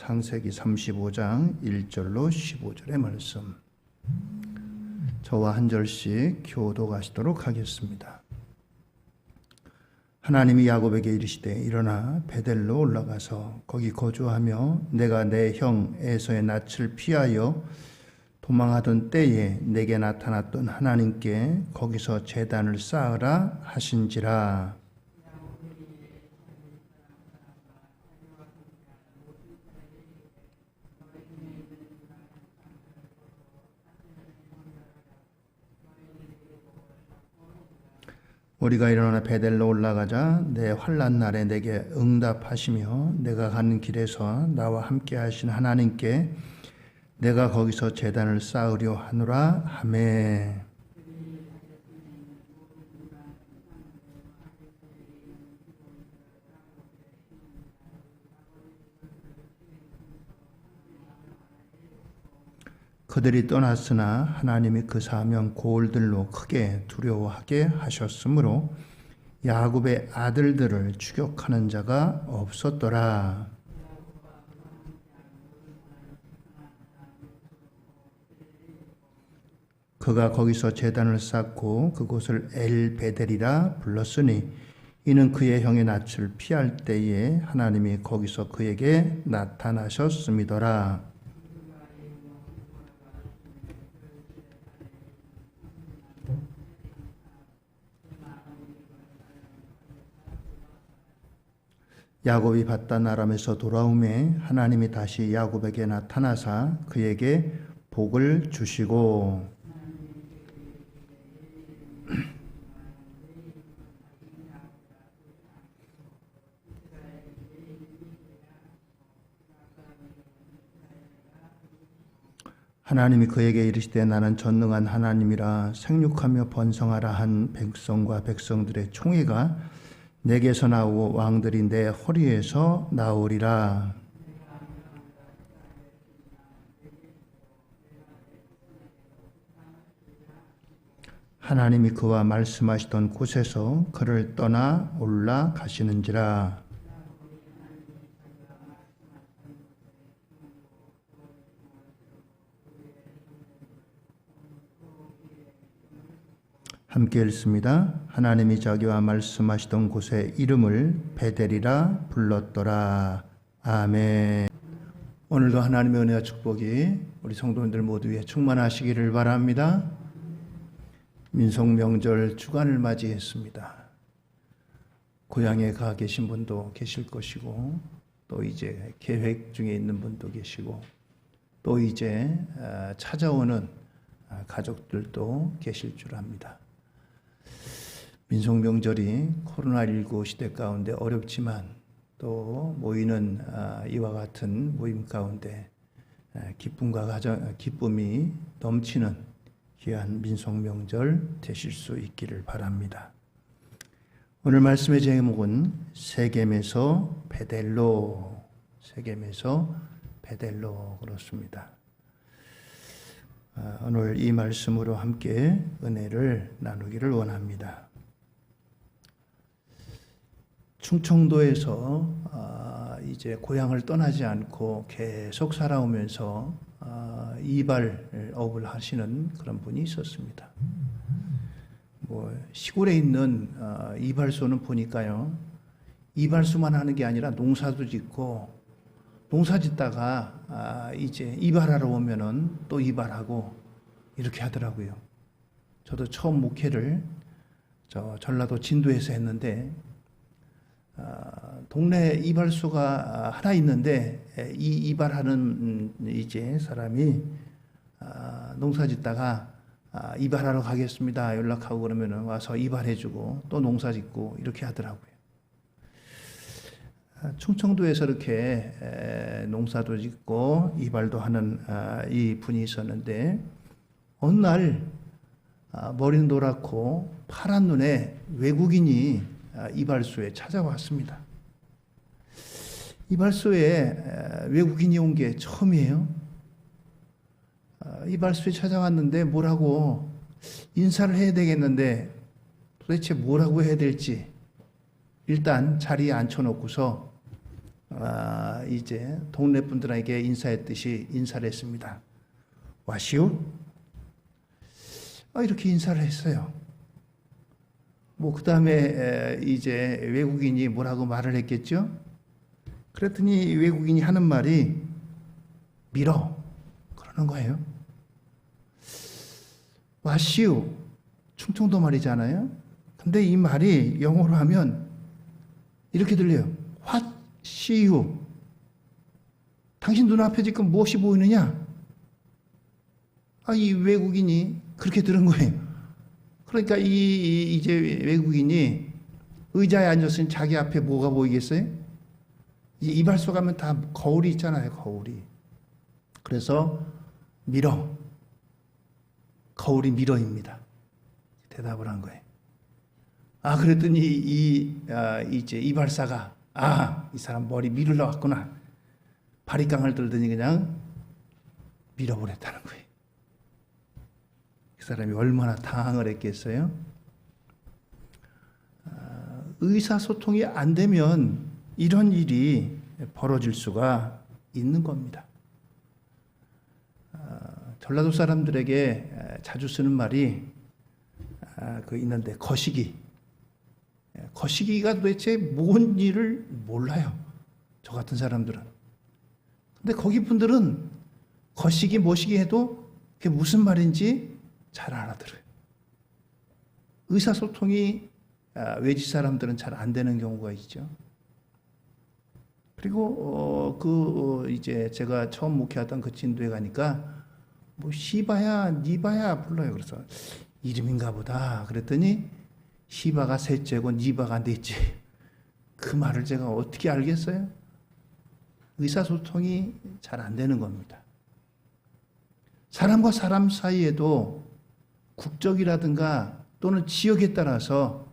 창세기 35장 1절로 15절의 말씀. 저와 한 절씩 교독하시도록 하겠습니다. 하나님이 야곱에게 이르시되 일어나 베델로 올라가서 거기 거주하며 내가 내 형 에서의 낯을 피하여 도망하던 때에 내게 나타났던 하나님께 거기서 제단을 쌓으라 하신지라. 우리가 일어나 베델로 올라가자 내 환난 날에 내게 응답하시며 내가 가는 길에서 나와 함께 하신 하나님께 내가 거기서 제단을 쌓으려 하노라 하매. 그들이 떠났으나 하나님이 그 사명 고을들로 크게 두려워하게 하셨으므로 야곱의 아들들을 추격하는 자가 없었더라. 그가 거기서 제단을 쌓고 그곳을 엘베델이라 불렀으니 이는 그의 형의 낯을 피할 때에 하나님이 거기서 그에게 나타나셨음이더라. 야곱이 밧단 아람에서 돌아오매 하나님이 다시 야곱에게 나타나사 그에게 복을 주시고 하나님이 그에게 이르시되 나는 전능한 하나님이라 생육하며 번성하라 한 백성과 백성들의 총회가 내게서 나오고 왕들이 내 허리에서 나오리라. 하나님이 그와 말씀하시던 곳에서 그를 떠나 올라가시는지라. 함께 읽습니다. 하나님이 자기와 말씀하시던 곳의 이름을 베델이라 불렀더라. 아멘. 오늘도 하나님의 은혜와 축복이 우리 성도님들 모두 위에 충만하시기를 바랍니다. 민속명절 주간을 맞이했습니다. 고향에 가 계신 분도 계실 것이고 또 이제 계획 중에 있는 분도 계시고 또 이제 찾아오는 가족들도 계실 줄 압니다. 민속명절이 코로나19 시대 가운데 어렵지만 또 모이는 이와 같은 모임 가운데 기쁨이 넘치는 귀한 민속명절 되실 수 있기를 바랍니다. 오늘 말씀의 제목은 세겜에서 베델로, 세겜에서 베델로 그렇습니다. 오늘 이 말씀으로 함께 은혜를 나누기를 원합니다. 충청도에서 이제 고향을 떠나지 않고 계속 살아오면서 이발업을 하시는 그런 분이 있었습니다. 시골에 있는 이발소는 보니까요, 이발소만 하는 게 아니라 농사도 짓고 농사 짓다가 이제 이발하러 오면은 또 이발하고 이렇게 하더라고요. 저도 처음 목회를 전라도 진도에서 했는데 동네 이발소가 하나 있는데 이 이발하는 이제 사람이 농사 짓다가 이발하러 가겠습니다 연락하고 그러면 와서 이발해주고 또 농사 짓고 이렇게 하더라고요. 충청도에서 이렇게 농사도 짓고 이발도 하는 이 분이 있었는데 어느 날 머리는 노랗고 파란 눈에 외국인이 이발소에 찾아왔습니다. 이발소에 외국인이 온 게 처음이에요. 이발소에 찾아왔는데 뭐라고 인사를 해야 되겠는데 도대체 뭐라고 해야 될지 일단 자리에 앉혀놓고서 이제 동네 분들에게 인사했듯이 인사를 했습니다. 와시오? 이렇게 인사를 했어요. 그 다음에 이제 외국인이 뭐라고 말을 했겠죠? 그랬더니 외국인이 하는 말이 밀어 그러는 거예요. 와시오 충청도 말이잖아요. 근데 이 말이 영어로 하면 이렇게 들려요. What see you? 당신 눈앞에 지금 무엇이 보이느냐? 이 외국인이 그렇게 들은 거예요. 그러니까 이제 외국인이 의자에 앉았으니 자기 앞에 뭐가 보이겠어요? 이제 이발소 가면 다 거울이 있잖아요, 거울이. 그래서 미러, 거울이 미러입니다. 대답을 한 거예요. 그랬더니 이제 이발사가 이 사람 머리 밀으러 왔구나. 바리깡을 들더니 그냥 밀어버렸다는 거예요. 그 사람이 얼마나 당황을 했겠어요? 의사소통이 안 되면 이런 일이 벌어질 수가 있는 겁니다. 전라도 사람들에게 자주 쓰는 말이 있는데 거시기. 거시기가 도대체 뭔 일을 몰라요. 저 같은 사람들은. 근데 거기 분들은 거시기 뭐시기 해도 그게 무슨 말인지 잘 알아들어요. 의사소통이 외지 사람들은 잘 안 되는 경우가 있죠. 그리고 이제 제가 처음 목회하던 그 진도에 가니까 시바야 니바야 불러요. 그래서 이름인가 보다 그랬더니 시바가 셋째고 니바가 넷째. 그 말을 제가 어떻게 알겠어요? 의사소통이 잘 안 되는 겁니다. 사람과 사람 사이에도 국적이라든가 또는 지역에 따라서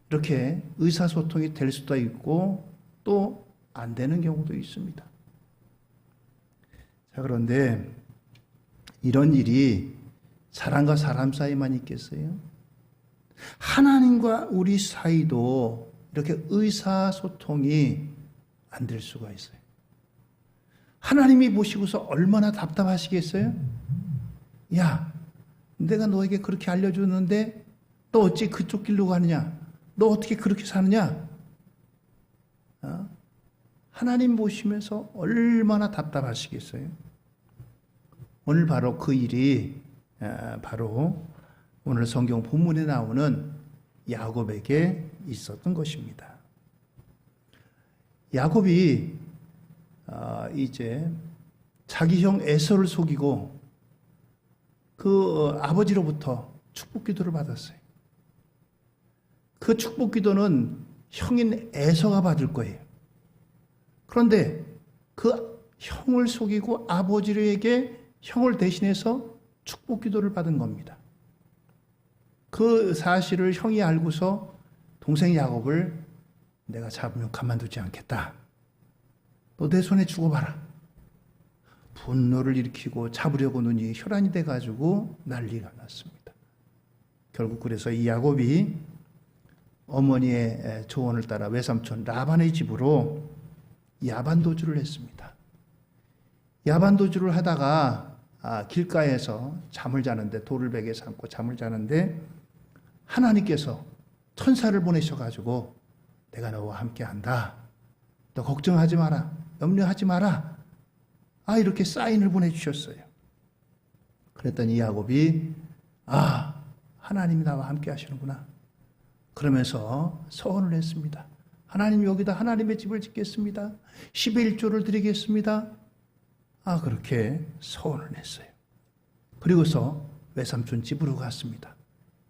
이렇게 의사소통이 될 수도 있고 또 안 되는 경우도 있습니다. 자, 그런데 이런 일이 사람과 사람 사이만 있겠어요? 하나님과 우리 사이도 이렇게 의사소통이 안 될 수가 있어요. 하나님이 보시고서 얼마나 답답하시겠어요? 야, 내가 너에게 그렇게 알려주는데 너 어찌 그쪽 길로 가느냐? 너 어떻게 그렇게 사느냐? 하나님 보시면서 얼마나 답답하시겠어요? 오늘 바로 그 일이 바로 오늘 성경 본문에 나오는 야곱에게 있었던 것입니다. 야곱이 이제 자기 형 에서를 속이고 그 아버지로부터 축복 기도를 받았어요. 그 축복 기도는 형인 에서가 받을 거예요. 그런데 그 형을 속이고 아버지에게 형을 대신해서 축복 기도를 받은 겁니다. 그 사실을 형이 알고서 동생 야곱을 내가 잡으면 가만두지 않겠다. 너 내 손에 죽어봐라. 분노를 일으키고 잡으려고 눈이 혈안이 돼가지고 난리가 났습니다. 결국 그래서 이 야곱이 어머니의 조언을 따라 외삼촌 라반의 집으로 야반도주를 했습니다. 야반도주를 하다가 길가에서 잠을 자는데 돌을 베개 삼고 잠을 자는데 하나님께서 천사를 보내셔가지고 내가 너와 함께한다. 너 걱정하지 마라. 염려하지 마라. 이렇게 사인을 보내주셨어요. 그랬더니 야곱이 하나님이 나와 함께 하시는구나. 그러면서 서원을 했습니다. 하나님 여기다 하나님의 집을 짓겠습니다. 11조를 드리겠습니다. 그렇게 서원을 했어요. 그리고서 외삼촌 집으로 갔습니다.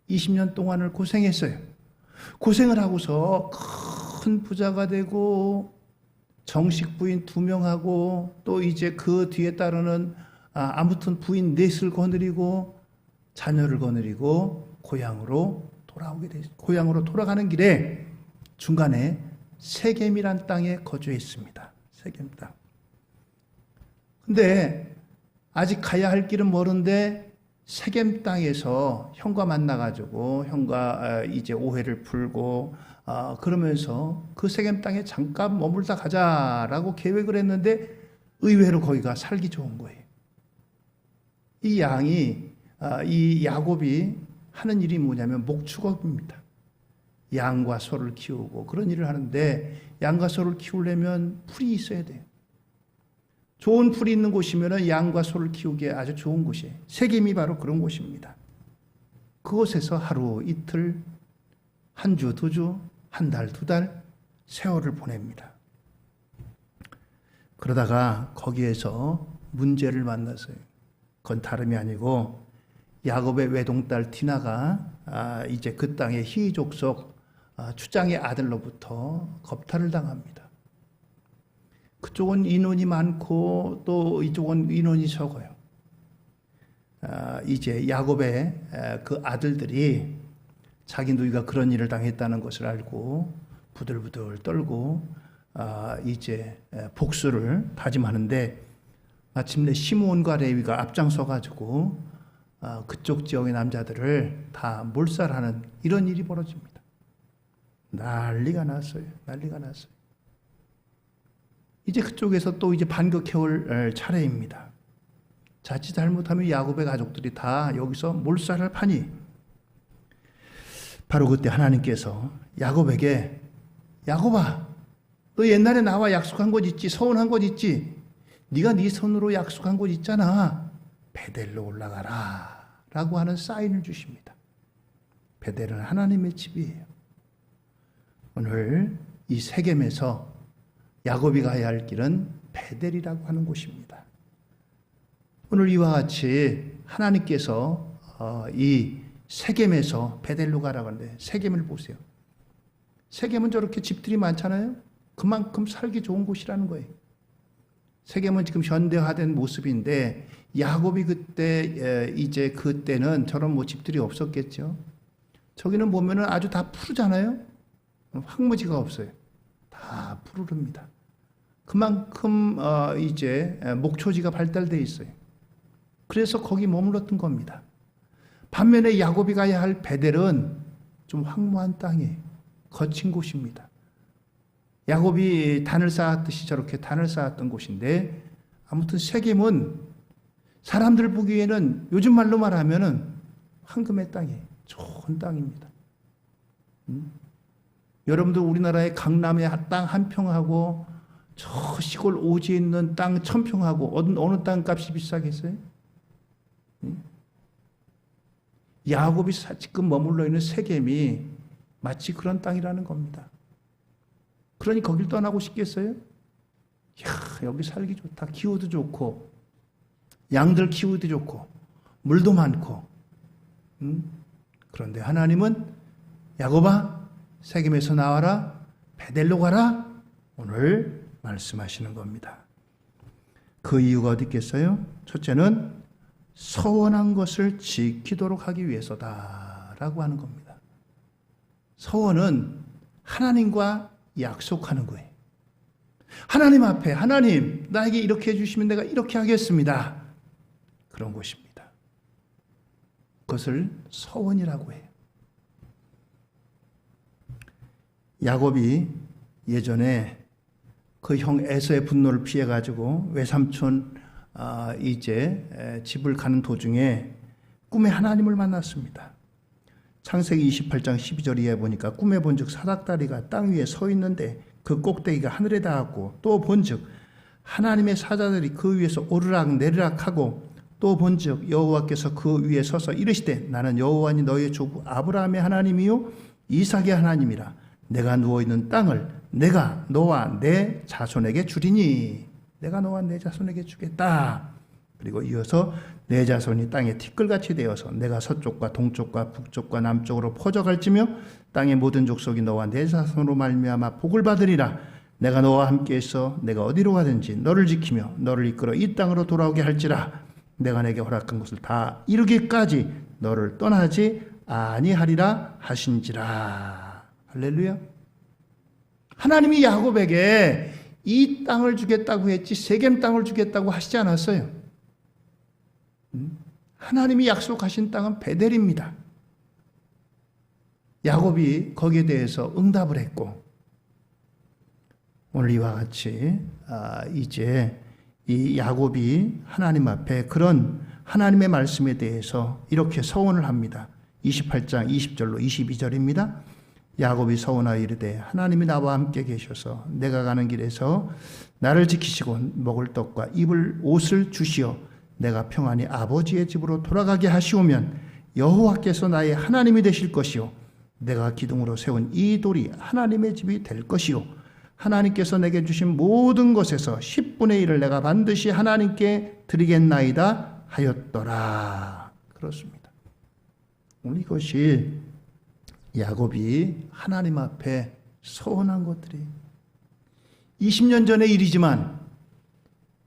20년 동안을 고생했어요. 고생을 하고서 큰 부자가 되고 정식 부인 2명하고 또 이제 그 뒤에 따르는 아무튼 부인 넷을 거느리고 자녀를 거느리고 고향으로 돌아가는 길에 중간에 세겜이란 땅에 거주했습니다. 세겜 땅. 근데 아직 가야 할 길은 멀은데 세겜 땅에서 형과 만나가지고 형과 이제 오해를 풀고 그러면서 그 세겜 땅에 잠깐 머물다 가자라고 계획을 했는데 의외로 거기가 살기 좋은 거예요. 이 양이 이 야곱이 하는 일이 뭐냐면 목축업입니다. 양과 소를 키우고 그런 일을 하는데 양과 소를 키우려면 풀이 있어야 돼요. 좋은 풀이 있는 곳이면 양과 소를 키우기에 아주 좋은 곳이에요. 세겜이 바로 그런 곳입니다. 그곳에서 하루 이틀, 한 주, 두 주, 한 달, 두 달 세월을 보냅니다. 그러다가 거기에서 문제를 만났어요. 그건 다름이 아니고 야곱의 외동딸 디나가 이제 그 땅의 히족속 추장의 아들로부터 겁탈을 당합니다. 그쪽은 인원이 많고 또 이쪽은 인원이 적어요. 이제 야곱의 그 아들들이 자기 누이가 그런 일을 당했다는 것을 알고 부들부들 떨고 이제 복수를 다짐하는데 마침내 시므온과 레위가 앞장서 가지고 그쪽 지역의 남자들을 다 몰살하는 이런 일이 벌어집니다. 난리가 났어요. 난리가 났어요. 이제 그쪽에서 또 이제 반격해올 차례입니다. 자칫 잘못하면 야곱의 가족들이 다 여기서 몰살을 파니 바로 그때 하나님께서 야곱에게 야곱아 너 옛날에 나와 약속한 곳 있지? 서원한 곳 있지? 네가 네 손으로 약속한 곳 있잖아. 베델로 올라가라 라고 하는 사인을 주십니다. 베델은 하나님의 집이에요. 오늘 이 세겜에서 야곱이 가야 할 길은 베델이라고 하는 곳입니다. 오늘 이와 같이 하나님께서 이 세겜에서 베델로 가라고 하는데 세겜을 보세요. 세겜은 저렇게 집들이 많잖아요. 그만큼 살기 좋은 곳이라는 거예요. 세겜은 지금 현대화된 모습인데 야곱이 그때 이제 그때는 저런 뭐 집들이 없었겠죠. 저기는 보면은 아주 다 푸르잖아요. 황무지가 없어요. 다 푸르릅니다. 그만큼 이제 목초지가 발달되어 있어요. 그래서 거기 머물렀던 겁니다. 반면에 야곱이 가야 할 베델은 좀 황무한 땅이에요. 거친 곳입니다. 야곱이 단을 쌓았듯이 저렇게 단을 쌓았던 곳인데 아무튼 세겜은 사람들 보기에는 요즘 말로 말하면은 황금의 땅이에요. 좋은 땅입니다. 여러분들 우리나라의 강남의 땅 한 평하고 저 시골 오지에 있는 땅 1000평하고 어느 땅값이 비싸겠어요? 야곱이 지금 머물러 있는 세겜이 마치 그런 땅이라는 겁니다. 그러니 거길 떠나고 싶겠어요? 여기 살기 좋다. 기후도 좋고 양들 키우기도 좋고 물도 많고 그런데 하나님은 야곱아 세겜에서 나와라 베델로 가라 오늘 말씀하시는 겁니다. 그 이유가 어디 있겠어요? 첫째는 서원한 것을 지키도록 하기 위해서다라고 하는 겁니다. 서원은 하나님과 약속하는 거예요. 하나님 앞에 하나님 나에게 이렇게 해주시면 내가 이렇게 하겠습니다. 그런 것입니다. 그것을 서원이라고 해요. 야곱이 예전에 그 형 에서의 분노를 피해가지고 외삼촌 이제 집을 가는 도중에 꿈에 하나님을 만났습니다. 창세기 28장 12절 이하에 보니까 꿈에 본즉 사닥다리가 땅 위에 서 있는데 그 꼭대기가 하늘에 닿았고 또 본즉 하나님의 사자들이 그 위에서 오르락 내리락 하고 또 본즉 여호와께서 그 위에 서서 이르시되 나는 여호와니 너희의 조부 아브라함의 하나님이요 이삭의 하나님이라 내가 누워있는 땅을 내가 너와 내 자손에게 주리니 내가 너와 내 자손에게 주겠다. 그리고 이어서 내 자손이 땅에 티끌같이 되어서 내가 서쪽과 동쪽과 북쪽과 남쪽으로 퍼져갈지며 땅의 모든 족속이 너와 내 자손으로 말미암아 복을 받으리라. 내가 너와 함께해서 내가 어디로 가든지 너를 지키며 너를 이끌어 이 땅으로 돌아오게 할지라. 내가 내게 허락한 것을 다 이루기까지 너를 떠나지 아니하리라 하신지라. 할렐루야. 하나님이 야곱에게 이 땅을 주겠다고 했지 세겜 땅을 주겠다고 하시지 않았어요. 하나님이 약속하신 땅은 베델입니다. 야곱이 거기에 대해서 응답을 했고, 오늘 이와 같이 이제 이 야곱이 하나님 앞에 그런 하나님의 말씀에 대해서 이렇게 서원을 합니다. 28장 20절로 22절입니다. 야곱이 서원하여 이르되 하나님이 나와 함께 계셔서 내가 가는 길에서 나를 지키시고 먹을 떡과 입을 옷을 주시어 내가 평안히 아버지의 집으로 돌아가게 하시오면 여호와께서 나의 하나님이 되실 것이요 내가 기둥으로 세운 이 돌이 하나님의 집이 될 것이요 하나님께서 내게 주신 모든 것에서 10분의 1을 내가 반드시 하나님께 드리겠나이다 하였더라. 그렇습니다. 오늘 이것이 야곱이 하나님 앞에 서원한 것들이 20년 전의 일이지만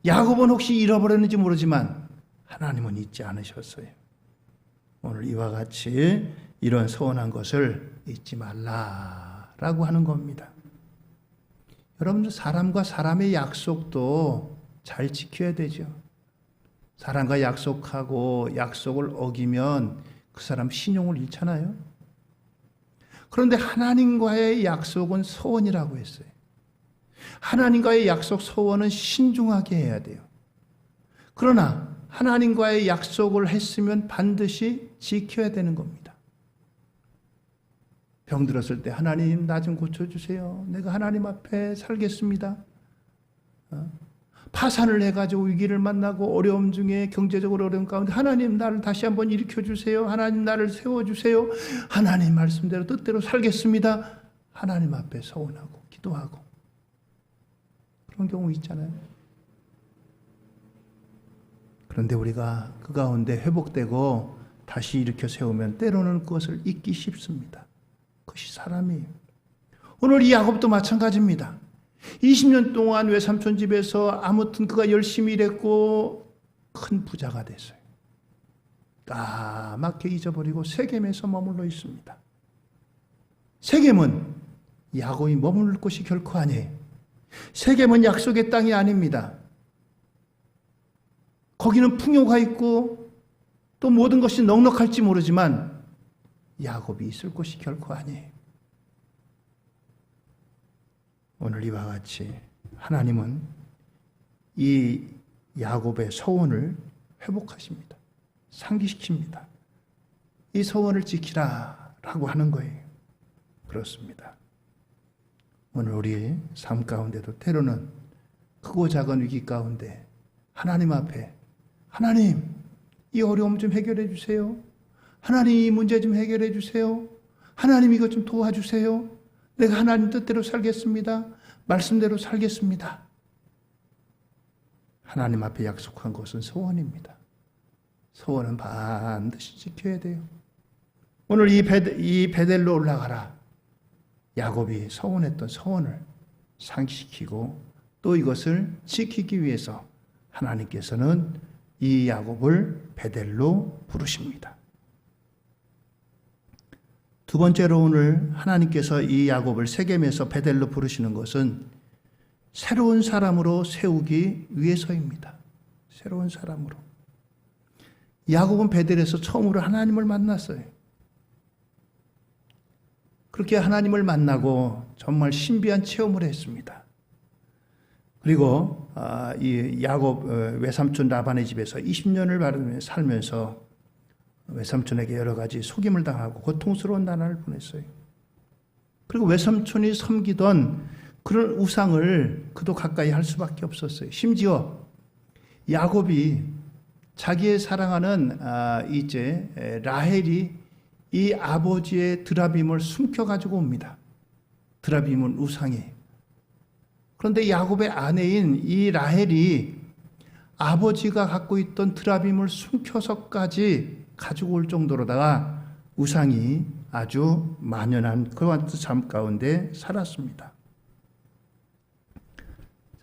야곱은 혹시 잃어버렸는지 모르지만 하나님은 잊지 않으셨어요. 오늘 이와 같이 이런 서원한 것을 잊지 말라라고 하는 겁니다. 여러분들 사람과 사람의 약속도 잘 지켜야 되죠. 사람과 약속하고 약속을 어기면 그 사람 신용을 잃잖아요. 그런데 하나님과의 약속은 서원이라고 했어요. 하나님과의 약속 서원은 신중하게 해야 돼요. 그러나 하나님과의 약속을 했으면 반드시 지켜야 되는 겁니다. 병들었을 때 하나님 나 좀 고쳐주세요. 내가 하나님 앞에 살겠습니다. 파산을 해가지고 위기를 만나고 어려움 중에 경제적으로 어려운 가운데 하나님 나를 다시 한번 일으켜주세요. 하나님 나를 세워주세요. 하나님 말씀대로 뜻대로 살겠습니다. 하나님 앞에 서원하고 기도하고 그런 경우 있잖아요. 그런데 우리가 그 가운데 회복되고 다시 일으켜 세우면 때로는 그것을 잊기 쉽습니다. 그것이 사람이에요. 오늘 이 야곱도 마찬가지입니다. 20년 동안 외삼촌 집에서 아무튼 그가 열심히 일했고 큰 부자가 됐어요. 까맣게 잊어버리고 세겜에서 머물러 있습니다. 세겜은 야곱이 머물 곳이 결코 아니에요. 세겜은 약속의 땅이 아닙니다. 거기는 풍요가 있고 또 모든 것이 넉넉할지 모르지만 야곱이 있을 곳이 결코 아니에요. 오늘 이와 같이 하나님은 이 야곱의 서원을 회복하십니다. 상기시킵니다. 이 서원을 지키라 라고 하는 거예요. 그렇습니다. 오늘 우리 삶 가운데도 때로는 크고 작은 위기 가운데 하나님 앞에 하나님 이 어려움 좀 해결해 주세요. 하나님 이 문제 좀 해결해 주세요. 하나님 이것 좀 도와주세요. 내가 하나님 뜻대로 살겠습니다. 말씀대로 살겠습니다. 하나님 앞에 약속한 것은 소원입니다. 소원은 반드시 지켜야 돼요. 오늘 이 베델로 올라가라. 야곱이 서원했던 서원을 상기시키고 또 이것을 지키기 위해서 하나님께서는 이 야곱을 베델로 부르십니다. 두 번째로 오늘 하나님께서 이 야곱을 세겜에서 베델로 부르시는 것은 새로운 사람으로 세우기 위해서입니다. 새로운 사람으로. 야곱은 베델에서 처음으로 하나님을 만났어요. 그렇게 하나님을 만나고 정말 신비한 체험을 했습니다. 그리고 이 야곱 외삼촌 라반의 집에서 20년을 살면서 외삼촌에게 여러 가지 속임을 당하고 고통스러운 나날을 보냈어요. 그리고 외삼촌이 섬기던 그런 우상을 그도 가까이 할 수밖에 없었어요. 심지어 야곱이 자기의 사랑하는 이제 라헬이 이 아버지의 드라빔을 숨겨가지고 옵니다. 드라빔은 우상이에요. 그런데 야곱의 아내인 이 라헬이 아버지가 갖고 있던 드라빔을 숨겨서까지 가지고 올 정도로다가 우상이 아주 만연한 그런 삶 가운데 살았습니다.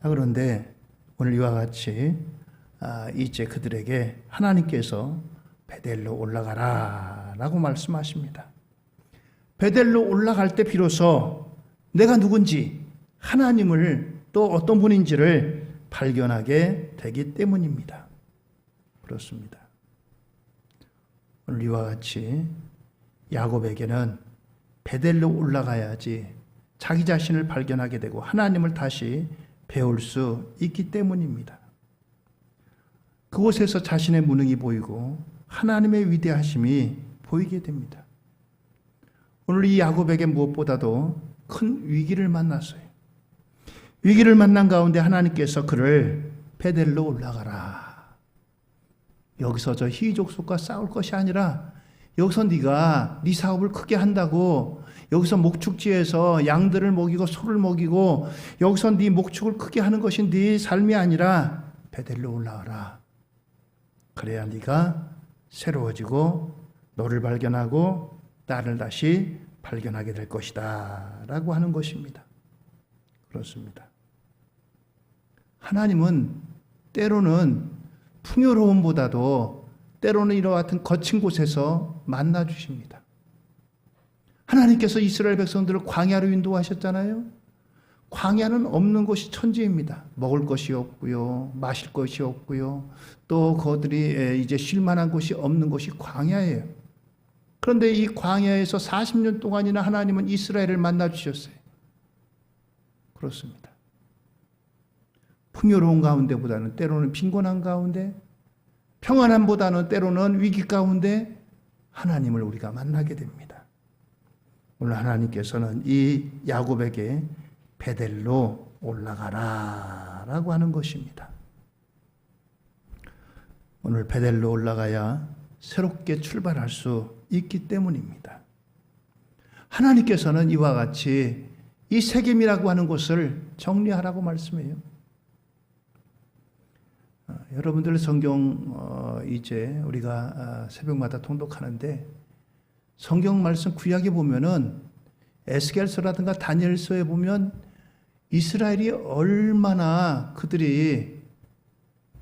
자, 그런데 오늘 이와 같이 이제 그들에게 하나님께서 베델로 올라가라 라고 말씀하십니다. 베델로 올라갈 때 비로소 내가 누군지 하나님을 또 어떤 분인지를 발견하게 되기 때문입니다. 그렇습니다. 오늘 이와 같이 야곱에게는 베델로 올라가야지 자기 자신을 발견하게 되고 하나님을 다시 배울 수 있기 때문입니다. 그곳에서 자신의 무능이 보이고 하나님의 위대하심이 보이게 됩니다. 오늘 이 야곱에게 무엇보다도 큰 위기를 만났어요. 위기를 만난 가운데 하나님께서 그를 베델로 올라가라. 여기서 저 희족속과 싸울 것이 아니라 여기서 네가 네 사업을 크게 한다고 여기서 목축지에서 양들을 먹이고 소를 먹이고 여기서 네 목축을 크게 하는 것이 네 삶이 아니라 베델로 올라가라. 그래야 네가 새로워지고 너를 발견하고 나를 다시 발견하게 될 것이다 라고 하는 것입니다. 그렇습니다. 하나님은 때로는 풍요로움보다도 때로는 이와 같은 거친 곳에서 만나 주십니다. 하나님께서 이스라엘 백성들을 광야로 인도하셨잖아요. 광야는 없는 곳이 천지입니다. 먹을 것이 없고요, 마실 것이 없고요, 또 그들이 이제 쉴 만한 곳이 없는 곳이 광야예요. 그런데 이 광야에서 40년 동안이나 하나님은 이스라엘을 만나 주셨어요. 그렇습니다. 풍요로운 가운데보다는 때로는 빈곤한 가운데, 평안함보다는 때로는 위기 가운데 하나님을 우리가 만나게 됩니다. 오늘 하나님께서는 이 야곱에게 베델로 올라가라 라고 하는 것입니다. 오늘 베델로 올라가야 새롭게 출발할 수 있기 때문입니다. 하나님께서는 이와 같이 이 세겜이라고 하는 곳을 정리하라고 말씀해요. 여러분들 성경 이제 우리가 새벽마다 통독하는데 성경 말씀 구약에 보면은 에스겔서라든가 다니엘서에 보면 이스라엘이 얼마나 그들이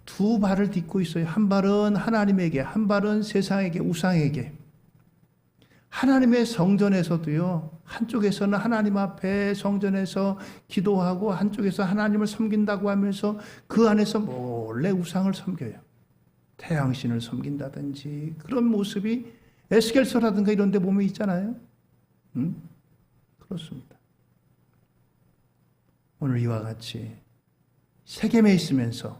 두 발을 딛고 있어요. 한 발은 하나님에게, 한 발은 세상에게, 우상에게. 하나님의 성전에서도요, 한쪽에서는 하나님 앞에 성전에서 기도하고 한쪽에서 하나님을 섬긴다고 하면서 그 안에서 몰래 우상을 섬겨요. 태양신을 섬긴다든지 그런 모습이 에스겔서라든가 이런 데 보면 있잖아요. 그렇습니다. 오늘 이와 같이 세겜에 있으면서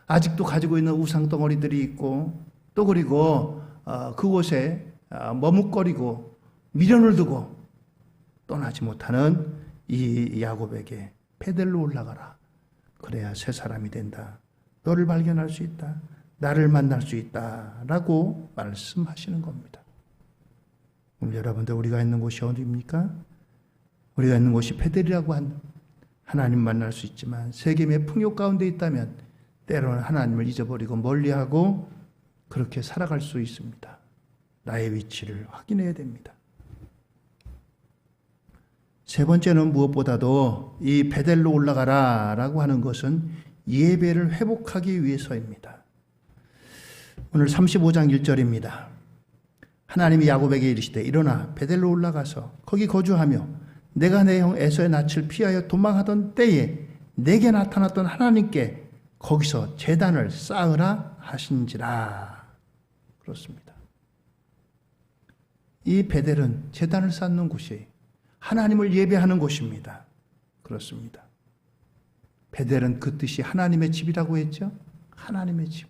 아직도 가지고 있는 우상 덩어리들이 있고 또 그리고 그곳에 머뭇거리고 미련을 두고 떠나지 못하는 이 야곱에게 베델로 올라가라. 그래야 새 사람이 된다. 너를 발견할 수 있다. 나를 만날 수 있다. 라고 말씀하시는 겁니다. 오늘 여러분들 우리가 있는 곳이 어디입니까? 우리가 있는 곳이 베델이라고 한 하나님 만날 수 있지만 세겜의 풍요 가운데 있다면 때로는 하나님을 잊어버리고 멀리하고 그렇게 살아갈 수 있습니다. 나의 위치를 확인해야 됩니다. 세 번째는 무엇보다도 이 베델로 올라가라 라고 하는 것은 예배를 회복하기 위해서입니다. 오늘 35장 1절입니다. 하나님이 야곱에게 이르시되 일어나 베델로 올라가서 거기 거주하며 내가 내 형 에서의 낯을 피하여 도망하던 때에 내게 나타났던 하나님께 거기서 제단을 쌓으라 하신지라. 그렇습니다. 이 베델은 제단을 쌓는 곳이 하나님을 예배하는 곳입니다. 그렇습니다. 베델은 그 뜻이 하나님의 집이라고 했죠. 하나님의 집.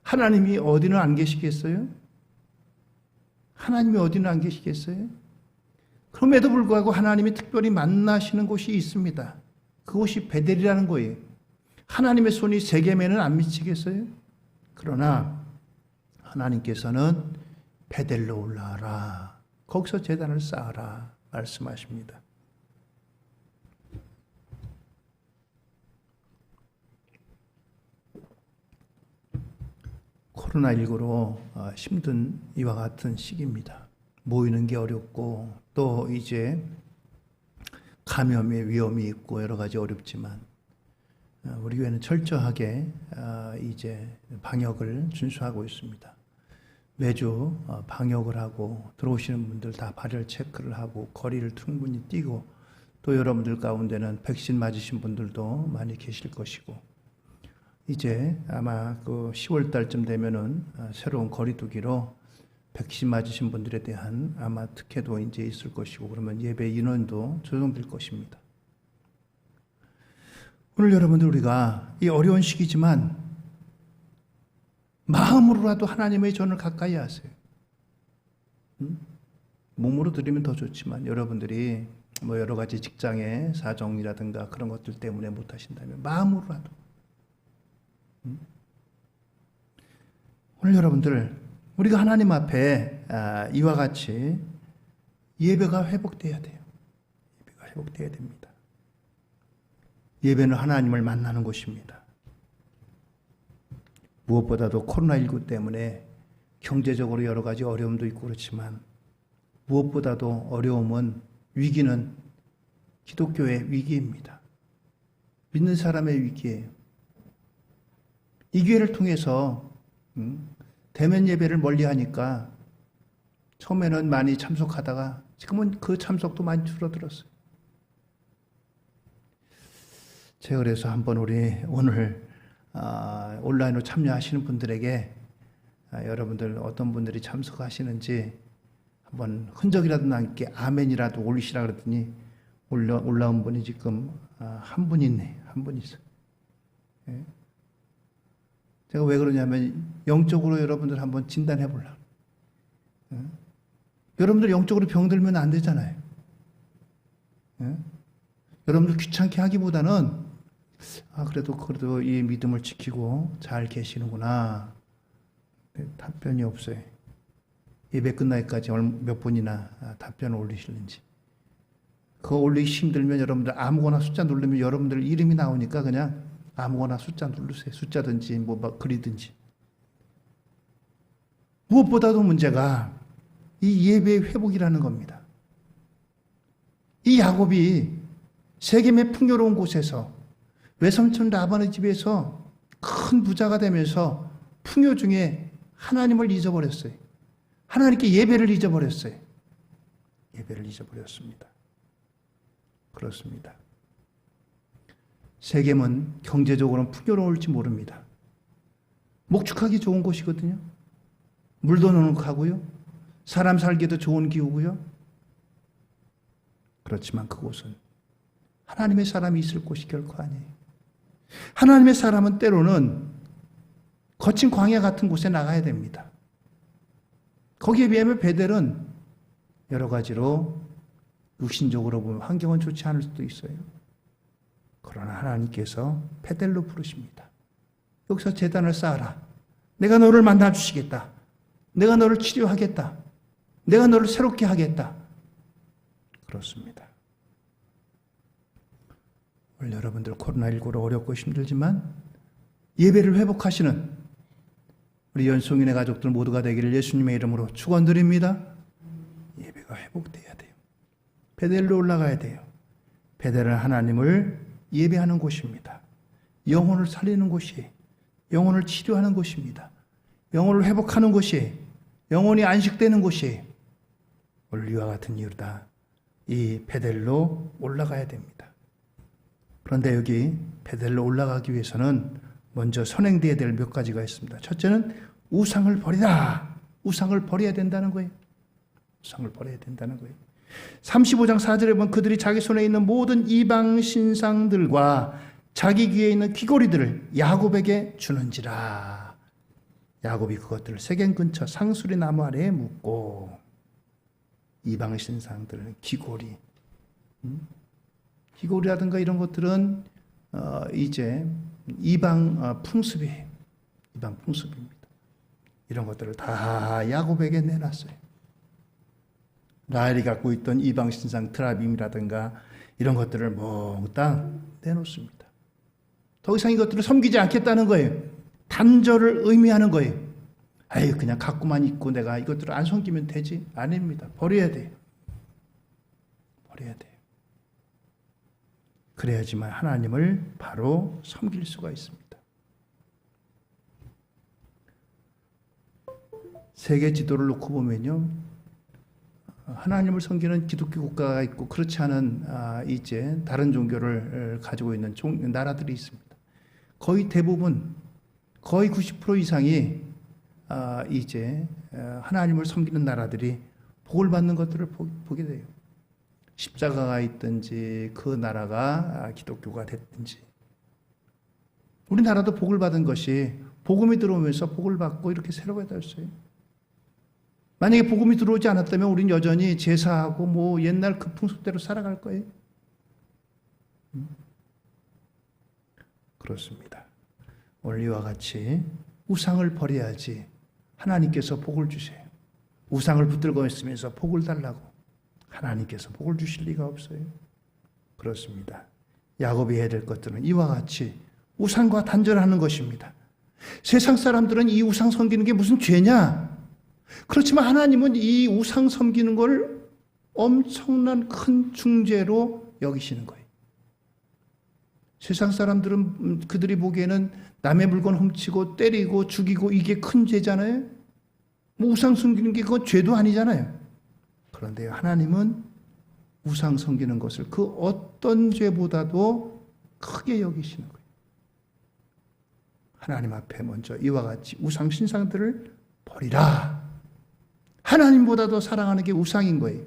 하나님이 어디는 안 계시겠어요? 하나님이 어디는 안 계시겠어요? 그럼에도 불구하고 하나님이 특별히 만나시는 곳이 있습니다. 그곳이 베델이라는 거예요. 하나님의 손이 세겜에는 안 미치겠어요? 그러나 하나님께서는 베델로 올라와라. 거기서 제단을 쌓아라. 말씀하십니다. 코로나19로 힘든 이와 같은 시기입니다. 모이는 게 어렵고 또 이제 감염의 위험이 있고 여러 가지 어렵지만 우리 교회는 철저하게 이제 방역을 준수하고 있습니다. 매주 방역을 하고 들어오시는 분들 다 발열 체크를 하고 거리를 충분히 뛰고 또 여러분들 가운데는 백신 맞으신 분들도 많이 계실 것이고 이제 아마 그 10월 달쯤 되면은 새로운 거리두기로 백신 맞으신 분들에 대한 아마 특혜도 이제 있을 것이고, 그러면 예배 인원도 조정될 것입니다. 오늘 여러분들, 우리가 이 어려운 시기지만 마음으로라도 하나님의 전을 가까이 하세요. 몸으로 드리면 더 좋지만, 여러분들이 뭐 여러 가지 직장의 사정이라든가 그런 것들 때문에 못 하신다면 마음으로라도. 오늘 여러분들, 우리가 하나님 앞에 이와 같이 예배가 회복돼야 돼요. 예배가 회복돼야 됩니다. 예배는 하나님을 만나는 곳입니다. 무엇보다도 코로나19 때문에 경제적으로 여러 가지 어려움도 있고 그렇지만, 무엇보다도 어려움은, 위기는 기독교의 위기입니다. 믿는 사람의 위기예요. 이 기회를 통해서 대면 예배를 멀리하니까 처음에는 많이 참석하다가 지금은 그 참석도 많이 줄어들었어요. 제가 그래서 한번 우리 오늘 온라인으로 참여하시는 분들에게 여러분들 어떤 분들이 참석하시는지 한번 흔적이라도 남게 아멘이라도 올리시라 그랬더니 올라온 분이 지금 한 분 있네. 한 분 있어요. 예? 제가 왜 그러냐면 영적으로 여러분들 한번 진단해 보려고. 예? 여러분들 영적으로 병들면 안 되잖아요. 예? 여러분들 귀찮게 하기보다는 그래도 이 믿음을 지키고 잘 계시는구나. 답변이 없어요. 예배 끝나기까지 몇 분이나 답변을 올리시는지. 그거 올리기 힘들면 여러분들 아무거나 숫자 누르면 여러분들 이름이 나오니까 그냥 아무거나 숫자 누르세요. 숫자든지 뭐 글이든지. 무엇보다도 문제가 이 예배의 회복이라는 겁니다. 이 야곱이 세겜의 풍요로운 곳에서 외삼촌 라반의 집에서 큰 부자가 되면서 풍요 중에 하나님을 잊어버렸어요. 하나님께 예배를 잊어버렸어요. 예배를 잊어버렸습니다. 그렇습니다. 세겜은 경제적으로는 풍요로울지 모릅니다. 목축하기 좋은 곳이거든요. 물도 넉넉하고요. 사람 살기도 좋은 기후고요. 그렇지만 그곳은 하나님의 사람이 있을 곳이 결코 아니에요. 하나님의 사람은 때로는 거친 광야 같은 곳에 나가야 됩니다. 거기에 비하면 베델은 여러 가지로 육신적으로 보면 환경은 좋지 않을 수도 있어요. 그러나 하나님께서 베델로 부르십니다. 여기서 제단을 쌓아라. 내가 너를 만나 주시겠다. 내가 너를 치료하겠다. 내가 너를 새롭게 하겠다. 그렇습니다. 오늘 여러분들 코로나19로 어렵고 힘들지만 예배를 회복하시는 우리 연송인의 가족들 모두가 되기를 예수님의 이름으로 축원드립니다. 예배가 회복돼야 돼요. 베델로 올라가야 돼요. 베델은 하나님을 예배하는 곳입니다. 영혼을 살리는 곳이, 영혼을 치료하는 곳입니다. 영혼을 회복하는 곳이, 영혼이 안식되는 곳이 오늘 이와 같은 이유다. 이 베델로 올라가야 됩니다. 그런데 여기 베델로 올라가기 위해서는 먼저 선행되어야 될 몇 가지가 있습니다. 첫째는 우상을 버리라. 우상을 버려야 된다는 거예요. 우상을 버려야 된다는 거예요. 35장 4절에 보면 그들이 자기 손에 있는 모든 이방 신상들과 자기 귀에 있는 귀고리들을 야곱에게 주는지라. 야곱이 그것들을 세겜 근처 상수리 나무 아래에 묻고, 이방 신상들은 귀고리, 귀고리라든가 이런 것들은 이제 이방 풍습이에요. 이방 풍습입니다. 이런 것들을 다 야곱에게 내놨어요. 라헬이 갖고 있던 이방 신상 트라빔이라든가 이런 것들을 몽땅 내놓습니다. 더 이상 이것들을 섬기지 않겠다는 거예요. 단절을 의미하는 거예요. 아유, 그냥 갖고만 있고 내가 이것들을 안 섬기면 되지? 아닙니다. 버려야 돼요. 버려야 돼요. 그래야지만 하나님을 바로 섬길 수가 있습니다. 세계 지도를 놓고 보면요, 하나님을 섬기는 기독교 국가가 있고 그렇지 않은 이제 다른 종교를 가지고 있는 나라들이 있습니다. 거의 대부분, 거의 90% 이상이 이제 하나님을 섬기는 나라들이 복을 받는 것들을 보게 돼요. 십자가가 있든지 그 나라가 기독교가 됐든지 우리나라도 복을 받은 것이 복음이 들어오면서 복을 받고 이렇게 새로워졌어요. 만약에 복음이 들어오지 않았다면 우리는 여전히 제사하고 뭐 옛날 그 풍습대로 살아갈 거예요. 그렇습니다. 오늘 이와 같이 우상을 버려야지 하나님께서 복을 주세요. 우상을 붙들고 있으면서 복을 달라고 하나님께서 복을 주실 리가 없어요. 그렇습니다. 야곱이 해야 될 것들은 이와 같이 우상과 단절하는 것입니다. 세상 사람들은 이 우상 섬기는 게 무슨 죄냐? 그렇지만 하나님은 이 우상 섬기는 걸 엄청난 큰 중죄로 여기시는 거예요. 세상 사람들은 그들이 보기에는 남의 물건 훔치고 때리고 죽이고 이게 큰 죄잖아요. 뭐 우상 섬기는 게 그건 죄도 아니잖아요. 그런데 하나님은 우상 섬기는 것을 그 어떤 죄보다도 크게 여기시는 거예요. 하나님 앞에 먼저 이와 같이 우상 신상들을 버리라. 하나님보다 더 사랑하는 게 우상인 거예요.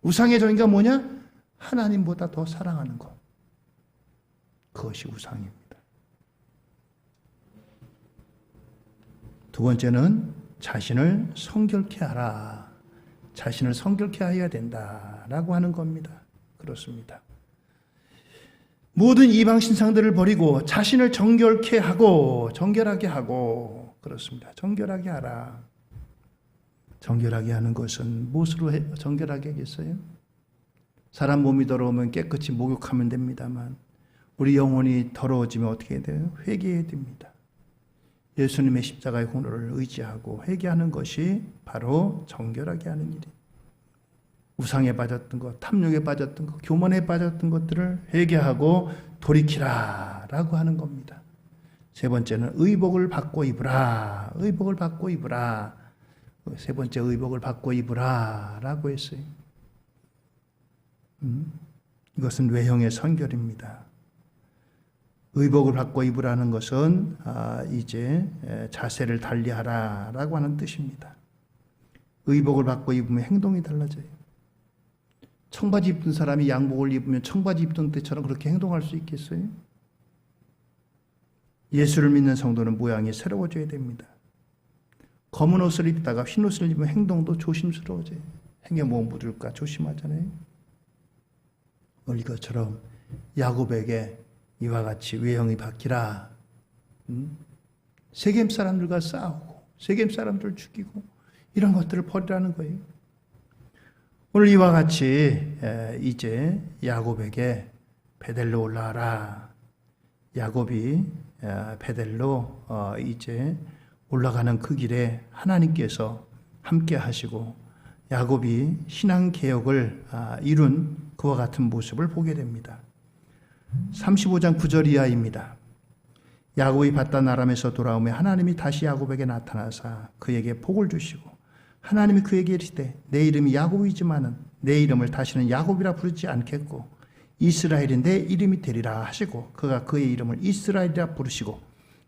우상의 정의가 뭐냐? 하나님보다 더 사랑하는 것. 그것이 우상입니다. 두 번째는 자신을 성결케 하라. 자신을 성결케 해야 된다라고 하는 겁니다. 그렇습니다. 모든 이방 신상들을 버리고 자신을 정결케 하고 정결하게 하고 그렇습니다. 정결하게 하라. 정결하게 하는 것은 무엇으로 정결하게 하겠어요? 사람 몸이 더러우면 깨끗이 목욕하면 됩니다만 우리 영혼이 더러워지면 어떻게 돼요? 회개해야 됩니다. 예수님의 십자가의 공로를 의지하고 회개하는 것이 바로 정결하게 하는 일이에요. 우상에 빠졌던 것, 탐욕에 빠졌던 것, 교만에 빠졌던 것들을 회개하고 돌이키라 라고 하는 겁니다. 세 번째는 의복을 받고 입으라. 의복을 받고 입으라. 세 번째 의복을 받고 입으라 라고 했어요. 이것은 외형의 성결입니다. 의복을 받고 입으라는 것은 이제 자세를 달리하라 라고 하는 뜻입니다. 의복을 받고 입으면 행동이 달라져요. 청바지 입던 사람이 양복을 입으면 청바지 입던 때처럼 그렇게 행동할 수 있겠어요? 예수를 믿는 성도는 모양이 새로워져야 됩니다. 검은 옷을 입다가 흰 옷을 입으면 행동도 조심스러워져요. 행에 뭐 묻을까 조심하잖아요. 오늘 이것처럼 야곱에게 이와 같이 외형이 바뀌라. 세겜 사람들과 싸우고 세겜 사람들을 죽이고 이런 것들을 버리라는 거예요. 오늘 이와 같이 이제 야곱에게 베델로 올라가라. 야곱이 베델로 이제 올라가는 그 길에 하나님께서 함께 하시고 야곱이 신앙 개혁을 이룬 그와 같은 모습을 보게 됩니다. 35장 9절 이하입니다. 야곱이 바단 아람에서 돌아오며 하나님이 다시 야곱에게 나타나사 그에게 복을 주시고 하나님이 그에게 이르시되 내 이름이 야곱이지만은 내 이름을 다시는 야곱이라 부르지 않겠고 이스라엘이 내 이름이 되리라 하시고 그가 그의 이름을 이스라엘이라 부르시고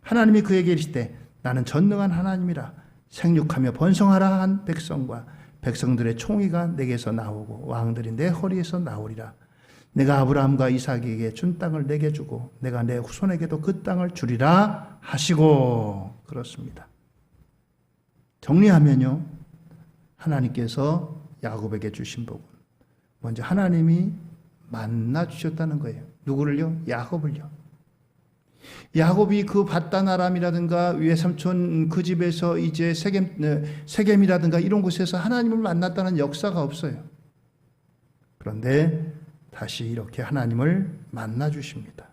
하나님이 그에게 이르시되 나는 전능한 하나님이라 생육하며 번성하라 한 백성과 백성들의 총의가 내게서 나오고 왕들이 내 허리에서 나오리라. 내가 아브라함과 이삭에게 준 땅을 내게 주고 내가 내 후손에게도 그 땅을 주리라 하시고 그렇습니다. 정리하면요. 하나님께서 야곱에게 주신 복은 먼저 하나님이 만나 주셨다는 거예요. 누구를요? 야곱을요. 야곱이 그 바단 아람이라든가 외삼촌 그 집에서 이제 세겜이라든가 이런 곳에서 하나님을 만났다는 역사가 없어요. 그런데 다시 이렇게 하나님을 만나 주십니다.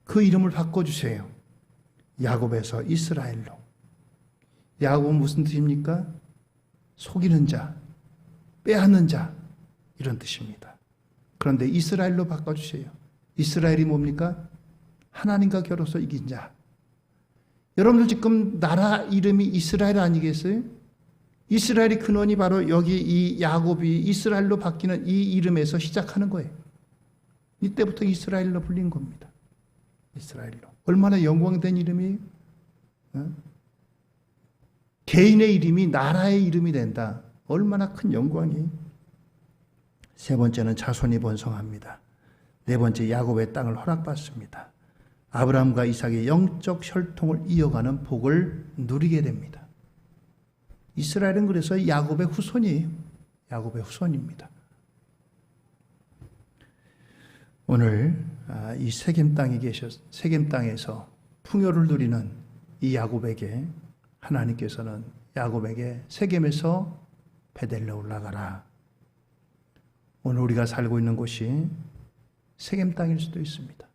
그 이름을 바꿔주세요. 야곱에서 이스라엘로. 야곱은 무슨 뜻입니까? 속이는 자, 빼앗는 자 이런 뜻입니다. 그런데 이스라엘로 바꿔주세요. 이스라엘이 뭡니까? 하나님과 겨뤄서 이긴 자. 여러분들 지금 나라 이름이 이스라엘 아니겠어요? 이스라엘의 근원이 바로 여기 이 야곱이 이스라엘로 바뀌는 이 이름에서 시작하는 거예요. 이때부터 이스라엘로 불린 겁니다. 이스라엘로. 얼마나 영광된 이름이에요? 개인의 이름이 나라의 이름이 된다. 얼마나 큰 영광이. 세 번째는 자손이 번성합니다. 네 번째, 야곱의 땅을 허락받습니다. 아브라함과 이삭의 영적 혈통을 이어가는 복을 누리게 됩니다. 이스라엘은 그래서 야곱의 후손이에요. 야곱의 후손입니다. 오늘 이 세겜 땅에서 풍요를 누리는 이 야곱에게 하나님께서는 야곱에게 세겜에서 베델로 올라가라. 오늘 우리가 살고 있는 곳이 세겜 땅일 수도 있습니다.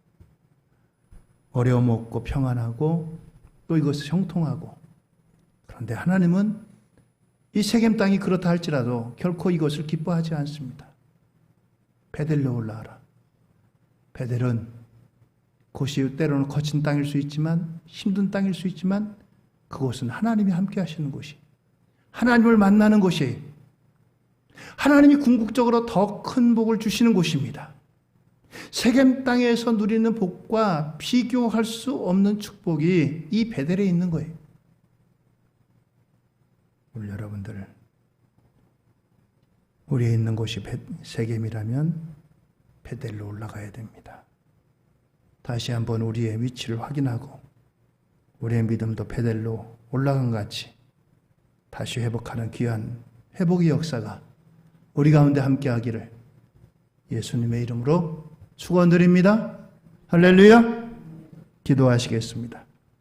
어려움 없고 평안하고 또 이것을 형통하고, 그런데 하나님은 이 세겜 땅이 그렇다 할지라도 결코 이것을 기뻐하지 않습니다. 베델로 올라가라. 베델은 곳이 때로는 거친 땅일 수 있지만, 힘든 땅일 수 있지만, 그곳은 하나님이 함께 하시는 곳이, 하나님을 만나는 곳이, 하나님이 궁극적으로 더 큰 복을 주시는 곳입니다. 세겜 땅에서 누리는 복과 비교할 수 없는 축복이 이 베델에 있는 거예요. 우리 여러분들, 우리의 있는 곳이 세겜이라면 베델로 올라가야 됩니다. 다시 한번 우리의 위치를 확인하고 우리의 믿음도 베델로 올라간 같이 다시 회복하는 귀한 회복의 역사가 우리 가운데 함께하기를 예수님의 이름으로 축원드립니다. 할렐루야. 기도하시겠습니다.